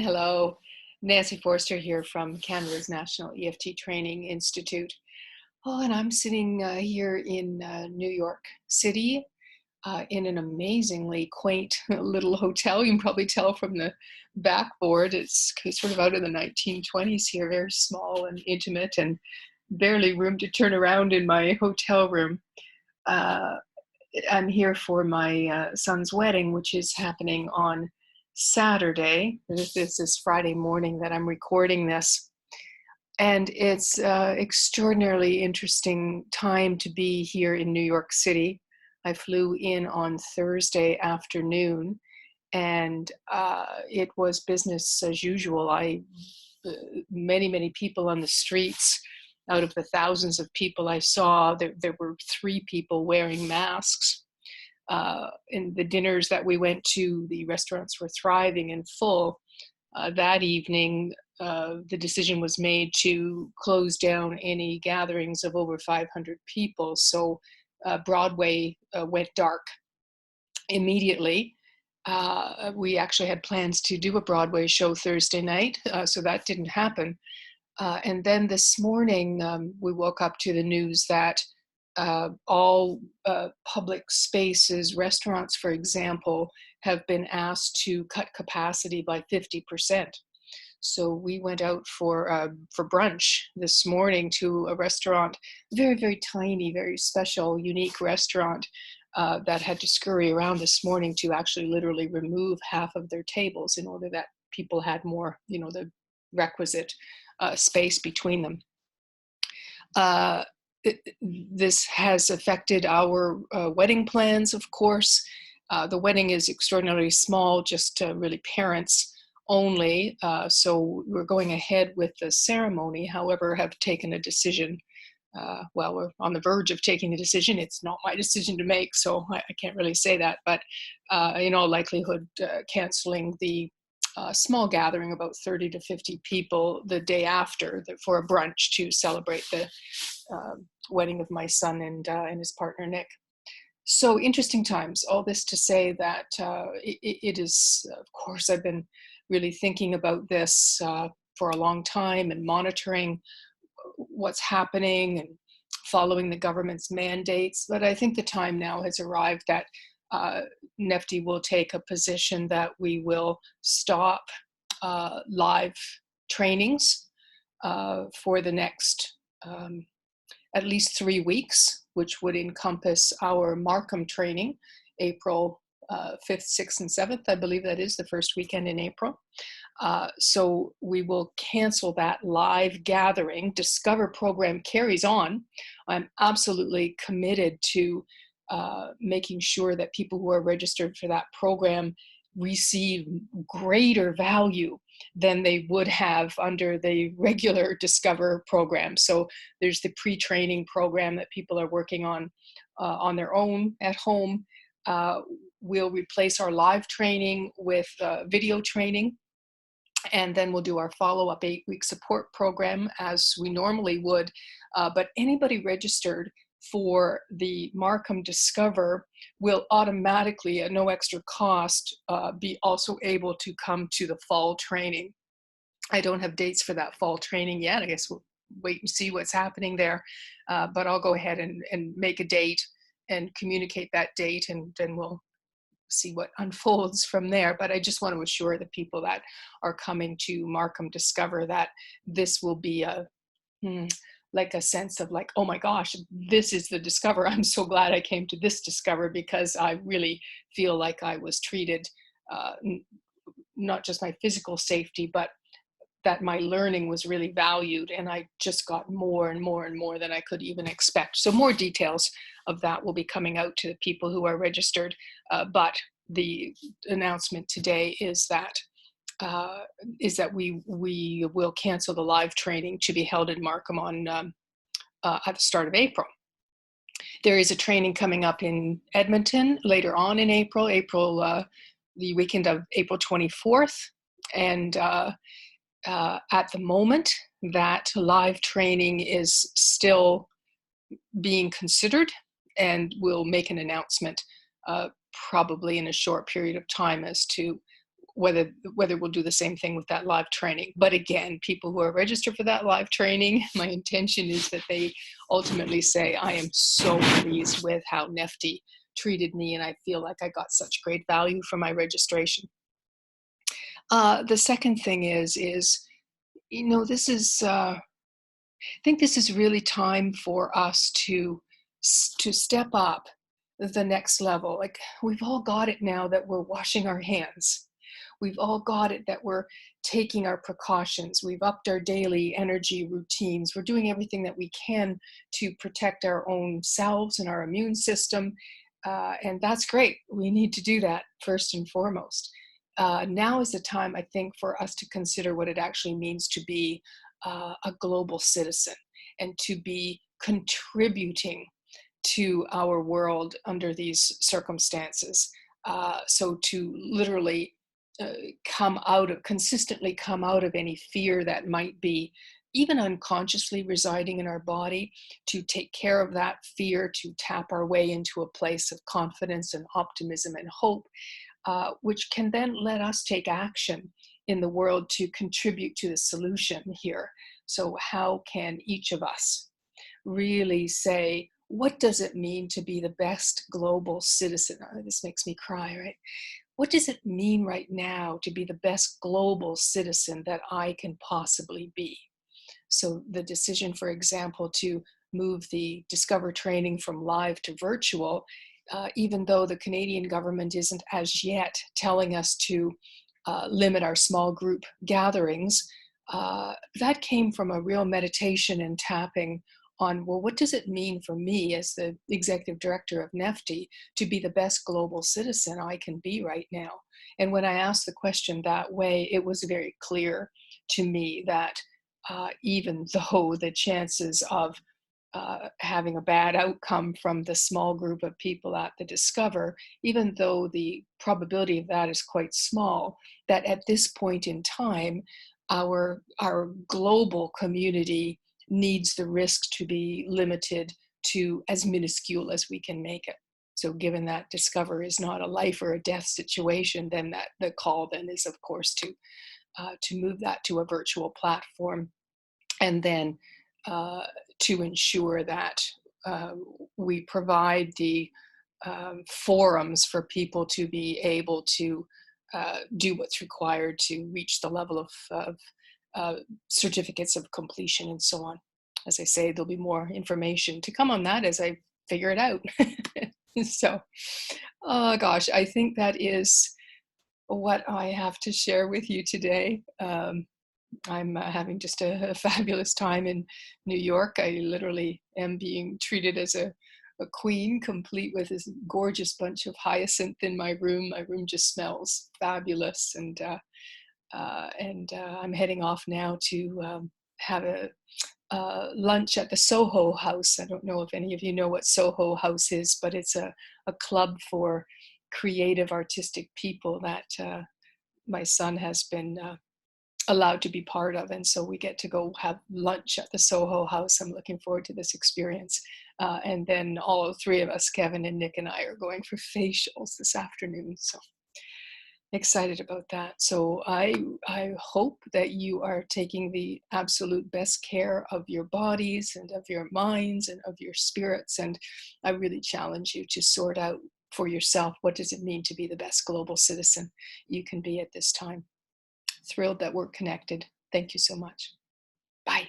Hello, Nancy Forrester here from Canada's National EFT Training Institute. Oh, and I'm sitting here in New York City in an amazingly quaint little hotel. You can probably tell from the backboard. It's sort of out of the 1920s here, very small and intimate, and barely room to turn around in my hotel room. Uh, I'm here for my son's wedding, which is happening on Saturday. This is Friday morning that I'm recording this. And it's extraordinarily interesting time to be here in New York City. I flew in on Thursday afternoon, and it was business as usual. Many people on the streets. Out of the thousands of people I saw, there were 3 people wearing masks. In the dinners that we went to, the restaurants were thriving and full. That evening, the decision was made to close down any gatherings of over 500 people. So Broadway went dark immediately. We actually had plans to do a Broadway show Thursday night, so that didn't happen. And then this morning, we woke up to the news that all public spaces, restaurants, for example, have been asked to cut capacity by 50%. So we went out for brunch this morning to a restaurant, very tiny, very special, unique restaurant that had to scurry around this morning to actually literally remove half of their tables in order that people had more, the requisite space between them. This has affected our wedding plans, of course. The wedding is extraordinarily small, just really parents only. So we're going ahead with the ceremony, however, have taken a decision. Well, we're on the verge of taking a decision. It's not my decision to make, so I can't really say that. But in all likelihood, canceling the small gathering, about 30 to 50 people, the day after for a brunch to celebrate the wedding of my son and his partner, Nick. So interesting times. All this to say that it is, of course, I've been really thinking about this for a long time and monitoring what's happening and following the government's mandates. But I think the time now has arrived that NeftTi will take a position that we will stop live trainings for the next at least 3 weeks, which would encompass our Markham training, April 5th, 6th, and 7th. I believe that is the first weekend in April. So we will cancel that live gathering. Discover program carries on. I'm absolutely committed to making sure that people who are registered for that program receive greater value than they would have under the regular Discover program. So there's the pre-training program that people are working on their own at home. We'll replace our live training with video training, and then we'll do our follow-up 8-week support program as we normally would. But anybody registered for the Markham Discover will automatically, at no extra cost, be also able to come to the fall training. I don't have dates for that fall training yet. I guess we'll wait and see what's happening there. But I'll go ahead and make a date and communicate that date, and then we'll see what unfolds from there. But I just want to assure the people that are coming to Markham Discover that this will be like a sense of like, oh my gosh, this is the Discover. I'm so glad I came to this Discover, because I really feel like I was treated, not just my physical safety, but that my learning was really valued, and I just got more and more than I could even expect. So more details of that will be coming out to the people who are registered. But the announcement today is that we will cancel the live training to be held in Markham on at the start of April. There is a training coming up in Edmonton later on in April, the weekend of April 24th, and at the moment, that live training is still being considered, and we'll make an announcement probably in a short period of time as to whether we'll do the same thing with that live training. But again, people who are registered for that live training, my intention is that they ultimately say, I am so pleased with how NeftTi treated me, and I feel like I got such great value for my registration. The second thing is this is I think this is really time for us to step up the next level. Like, we've all got it now that we're washing our hands. We've all got it that we're taking our precautions. We've upped our daily energy routines. We're doing everything that we can to protect our own selves and our immune system. And that's great. We need to do that first and foremost. Now is the time, I think, for us to consider what it actually means to be a global citizen and to be contributing to our world under these circumstances. So to literally consistently come out of any fear that might be even unconsciously residing in our body, to take care of that fear, to tap our way into a place of confidence and optimism and hope, which can then let us take action in the world to contribute to the solution here. So how can each of us really say, what does it mean to be the best global citizen? This makes me cry, right? What does it mean right now to be the best global citizen that I can possibly be? So the decision, for example, to move the Discover training from live to virtual, even though the Canadian government isn't as yet telling us to limit our small group gatherings, that came from a real meditation and tapping on, well, what does it mean for me as the executive director of NeftTi to be the best global citizen I can be right now? And when I asked the question that way, it was very clear to me that even though the chances of having a bad outcome from the small group of people at the Discover, even though the probability of that is quite small, that at this point in time, our global community needs the risk to be limited to as minuscule as we can make it. So given that Discover is not a life or a death situation, then that the call then is, of course, to move that to a virtual platform, and then to ensure that we provide the forums for people to be able to do what's required to reach the level of certificates of completion and so on. As I say, there'll be more information to come on that as I figure it out. So, oh gosh, I think that is what I have to share with you today. I'm having just a fabulous time in New York. I literally am being treated as a queen, complete with this gorgeous bunch of hyacinth in my room. My room just smells fabulous, and I'm heading off now to have a lunch at the Soho House. I don't know if any of you know what Soho House is, but it's a club for creative, artistic people that my son has been allowed to be part of. And so we get to go have lunch at the Soho House. I'm looking forward to this experience. And then all three of us, Kevin and Nick and I, are going for facials this afternoon. So excited about that. So I hope that you are taking the absolute best care of your bodies and of your minds and of your spirits. And I really challenge you to sort out for yourself, what does it mean to be the best global citizen you can be at this time? Thrilled that we're connected. Thank you so much. Bye.